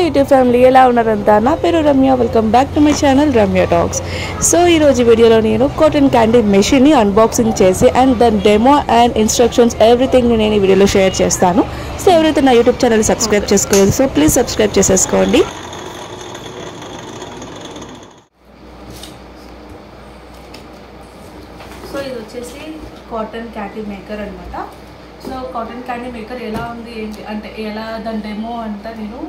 YouTube family ఎలా ఉన్నారంతా నా పేరు Ramya welcome back to my channel Ramya talks so ఈరోజు వీడియోలో నేను కాటన్ క్యాండీ మెషిన్ని అన్బాక్సింగ్ చేసి అండ్ దాని డెమో అండ్ ఇన్స్ట్రక్షన్స్ ఎవ్రీథింగ్ నేను ఈ వీడియోలో షేర్ చేస్తాను సో ఎవరైతే నా యూట్యూబ్ ఛానల్ సబ్స్క్రైబ్ చేసుకోలేదు సో ప్లీజ్ సబ్స్క్రైబ్ చేసేసుకోండి సో ఇది వచ్చేసి కాటన్ క్యాండీ మేకర్ అనమాట సో కాటన్ క్యాండీ మేకర్ ఎలా ఉంది ఏంటి అంటే ఎలా దాని డెమో అంతా నేను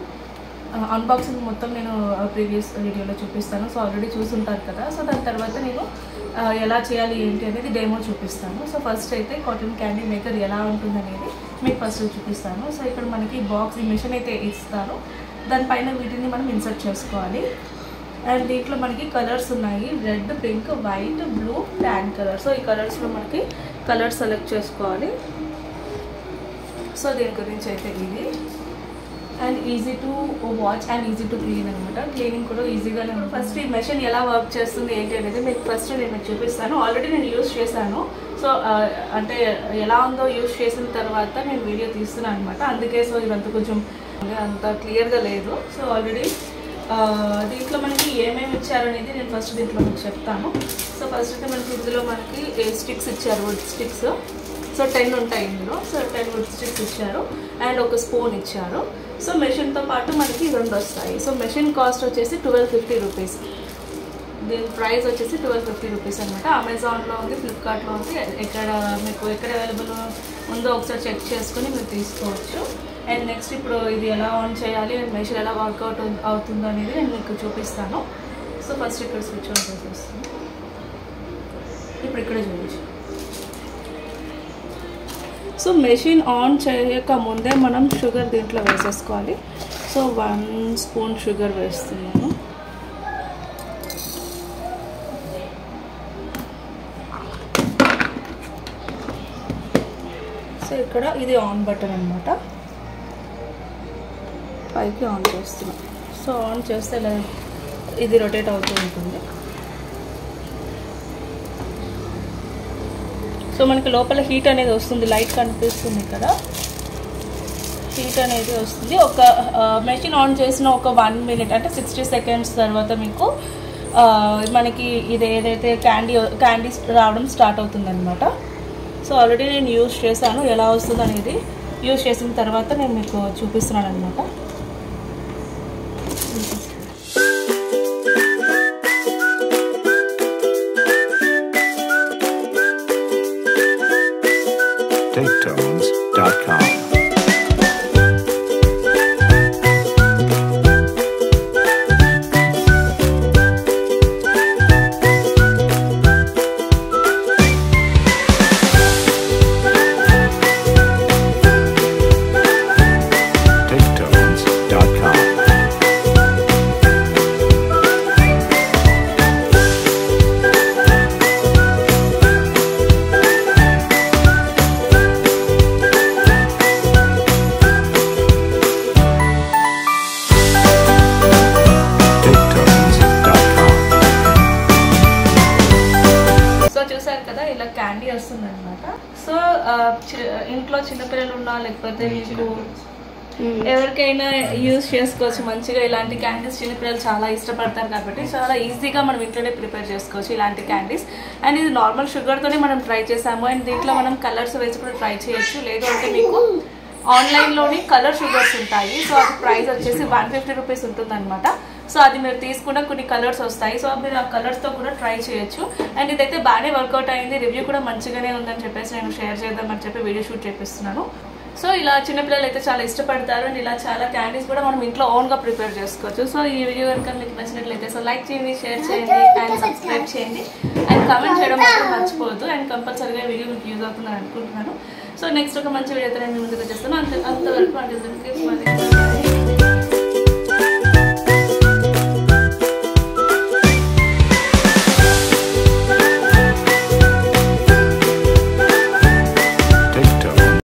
అన్బాక్సింగ్ మొత్తం నేను ప్రీవియస్ వీడియోలో చూపిస్తాను సో ఆల్రెడీ చూసుంటారు కదా సో దాని తర్వాత నేను ఎలా చేయాలి ఏంటి అనేది డెమో చూపిస్తాను సో ఫస్ట్ అయితే కాటన్ క్యాండీ మేకర్ ఎలా ఉంటుంది అనేది మీకు ఫస్ట్ చూపిస్తాను సో ఇక్కడ మనకి బాక్స్ ఈ మిషన్ అయితే ఇస్తారు దానిపైన వీటిని మనం ఇన్సర్ట్ చేసుకోవాలి అండ్ దీంట్లో మనకి కలర్స్ ఉన్నాయి red pink white blue tan colour so ఈ కలర్స్లో మనకి కలర్ సెలెక్ట్ చేసుకోవాలి సో దీని గురించి అయితే ఇది and easy to watch and easy to clean అనమాట క్లీనింగ్ కూడా ఈజీగానే ఉంటుంది ఫస్ట్ ఈ మెషిన్ ఎలా వర్క్ చేస్తుంది ఏంటి అనేది మీకు ఫస్ట్ నేను మీకు చూపిస్తాను ఆల్రెడీ నేను యూస్ చేశాను సో అంటే ఎలా ఉందో యూస్ చేసిన తర్వాత నేను వీడియో తీస్తున్నాను అనమాట అందుకే సో ఇదంతా కొంచెం అంత క్లియర్గా లేదు సో ఆల్రెడీ దీంట్లో మనకి ఏమేమి ఇచ్చారనేది నేను ఫస్ట్ దీంట్లో మీకు చెప్తాను సో ఫస్ట్ అయితే మనకి ఇందులో మనకి స్టిక్స్ ఇచ్చారు వుడ్ స్టిక్స్ సో 10 ఉంటాయి ఇందులో సో 10 వుడ్ స్టిక్స్ ఇచ్చారు అండ్ ఒక స్పూన్ ఇచ్చారు సో మెషిన్తో పాటు మనకి 2 వస్తాయి సో మెషిన్ కాస్ట్ వచ్చేసి 1250 రూపీస్ దీని ప్రైస్ వచ్చేసి 1250 రూపీస్ అనమాట అమెజాన్లో ఉంది ఫ్లిప్కార్ట్లో ఉంది మీకు ఎక్కడ అవైలబుల్ ఉందో ఒకసారి చెక్ చేసుకుని మీరు తీసుకోవచ్చు అండ్ నెక్స్ట్ ఇప్పుడు ఇది ఎలా ఆన్ చేయాలి అండ్ మెషిన్ ఎలా వర్కౌట్ అవుతుందో అనేది నేను మీకు చూపిస్తాను సో ఫస్ట్ ఇక్కడ స్విచ్ ఆన్ చేసేస్తాను ఇప్పుడు ఇక్కడే చూపించు సో మెషిన్ ఆన్ చేయక ముందే మనం షుగర్ దీంట్లో వేసేసుకోవాలి సో 1 స్పూన్ షుగర్ వేస్తున్నాను సో ఇక్కడ ఇది ఆన్ బటన్ అనమాట పైకి ఆన్ చేస్తున్నాం సో ఆన్ చేస్తే ఇలా ఇది రొటేట్ అవుతూ ఉంటుంది సో మనకి లోపల హీట్ అనేది వస్తుంది లైట్ కనిపిస్తుంది కదా హీట్ అనేది వస్తుంది ఒక మెషిన్ ఆన్ చేసిన ఒక 1 మినిట్ అంటే 60 సెకండ్స్ తర్వాత మీకు మనకి ఇది ఏదైతే క్యాండీస్ రావడం స్టార్ట్ అవుతుంది అనమాట సో ఆల్రెడీ నేను యూజ్ చేశాను ఎలా వస్తుంది అనేది యూజ్ చేసిన తర్వాత నేను మీకు చూపిస్తున్నాను అనమాట Taketones.com క్యాండీ వస్తుంది అనమాట సో ఇంట్లో చిన్నపిల్లలు ఉన్నా లేకపోతే మీకు ఎవరికైనా యూజ్ చేసుకోవచ్చు మంచిగా ఇలాంటి క్యాండీస్ చిన్నపిల్లలు చాలా ఇష్టపడతారు కాబట్టి చాలా ఈజీగా మనం ఇంట్లోనే ప్రిపేర్ చేసుకోవచ్చు ఇలాంటి క్యాండీస్ అండ్ ఇది నార్మల్ షుగర్తోనే మనం ట్రై చేసాము అండ్ దీంట్లో మనం కలర్స్ వేసి కూడా ట్రై చేయొచ్చు లేదు అంటే మీకు ఆన్లైన్లోని కలర్ షుగర్స్ ఉంటాయి సో అది ప్రైస్ వచ్చేసి 150 రూపీస్ ఉంటుంది అనమాట సో అది మీరు తీసుకున్న కొన్ని కలర్స్ వస్తాయి సో మీరు ఆ కలర్స్తో కూడా ట్రై చేయొచ్చు అండ్ ఇదైతే బాగానే వర్కౌట్ అయింది రివ్యూ కూడా మంచిగానే ఉందని చెప్పేసి నేను షేర్ చేద్దామని చెప్పి వీడియో షూట్ చేపిస్తున్నాను సో ఇలా చిన్నపిల్లలు అయితే చాలా ఇష్టపడతారు అండ్ ఇలా చాలా క్యాండీస్ కూడా మనం ఇంట్లో ఓన్గా ప్రిపేర్ చేసుకోవచ్చు సో ఈ వీడియో కనుక మీకు నచ్చినట్లయితే సో లైక్ చేయండి షేర్ చేయండి అండ్ సబ్స్క్రైబ్ చేయండి అండ్ కామెంట్ చేయడం మాత్రం మర్చిపోవద్దు అండ్ కంపల్సరీగా వీడియో మీకు యూజ్ అవుతుందని అనుకుంటున్నాను సో నెక్స్ట్ ఒక మంచి వీడియోతో నేను ముందుకు వచ్చేస్తాను అంతవరకు అంటే